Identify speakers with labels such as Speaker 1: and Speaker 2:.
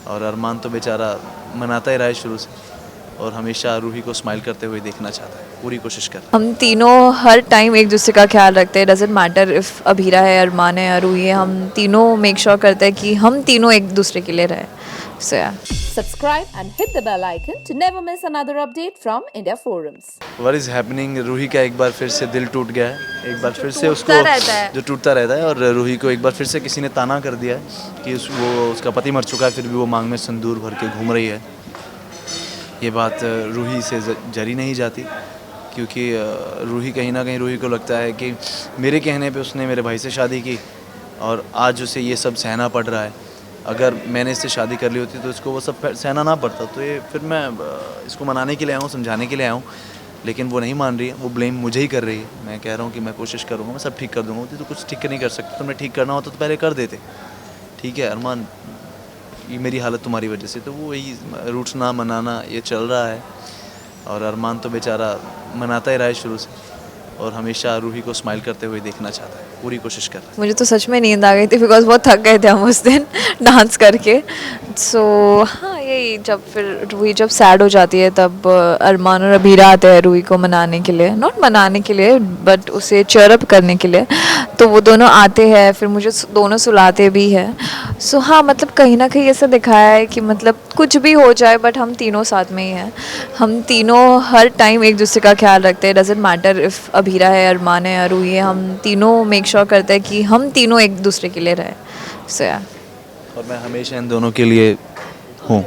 Speaker 1: और अरमान तो बेचारा मनाता ही रहा है शुरू से, और हमेशा रूही को स्माइल करते हुए देखना चाहता है, पूरी कोशिश कर रहा
Speaker 2: हम तीनों हर टाइम एक दूसरे का ख्याल रखते हैं. डजेंट मैटर इफ़ अभीरा है, अरमान है या रूही है, हम तीनों मेक श्योर करते हैं कि हम तीनों एक दूसरे के लिए रहें. सो या
Speaker 3: Subscribe and hit the bell icon to never miss another update from India Forums.
Speaker 1: है. व्हाट इज़ हैपनिंग, रूही का एक बार फिर से दिल टूट गया है, एक बार फिर से उसको
Speaker 2: टूटता रहता है.
Speaker 1: जो टूटता रहता है, और रूही को एक बार फिर से किसी ने ताना कर दिया है कि वो उसका पति मर चुका है, फिर भी वो मांग में सिंदूर भर के घूम रही है. ये बात रूही से जरी नहीं जाती, क्योंकि रूही कहीं ना कहीं रूही को लगता है कि मेरे कहने पे उसने मेरे भाई से शादी की और आज उसे ये सब सहना पड़ रहा है. अगर मैंने इससे शादी कर ली होती तो इसको वो सब सहना ना पड़ता. तो ये फिर मैं इसको मनाने के लिए आया हूँ, समझाने के लिए आया हूँ, लेकिन वो नहीं मान रही है. वो ब्लेम मुझे ही कर रही है. मैं कह रहा हूँ कि मैं कोशिश करूँगा, मैं सब ठीक कर दूँगा. तो कुछ ठीक नहीं कर सकते, तुमने ठीक करना होता तो पहले कर देते. ठीक है अरमान, ये मेरी हालत तुम्हारी वजह से. तो वो वही रूठना मनाना ये चल रहा है, और अरमान तो बेचारा मनाता ही रहा है शुरू से, और हमेशा रूही को स्माइल करते हुए देखना चाहता है, पूरी कोशिश कर रहा है.
Speaker 2: मुझे तो सच में नींद आ गई थी बिकॉज बहुत थक गए थे हम उस दिन डांस करके. सो हाँ, यही जब फिर रूही जब सैड हो जाती है तब अरमान और अभीरा आते हैं रूही को मनाने के लिए. नॉट मनाने के लिए बट उसे चेयर अप करने के लिए. तो वो दोनों आते हैं, फिर मुझे दोनों सुलाते भी हैं. सो हाँ, मतलब कहीं ना कहीं ऐसा दिखाया है कि मतलब कुछ भी हो जाए बट हम तीनों साथ में ही हैं. हम तीनों हर टाइम एक दूसरे का ख्याल रखते हैं. डजेंट मैटर इफ़ अभीरा है, अरमान है या रूही है, हम तीनों मेक श्योर करते हैं कि हम तीनों एक दूसरे के लिए रहें. सो या
Speaker 1: और मैं हमेशा इन दोनों के लिए हूँ.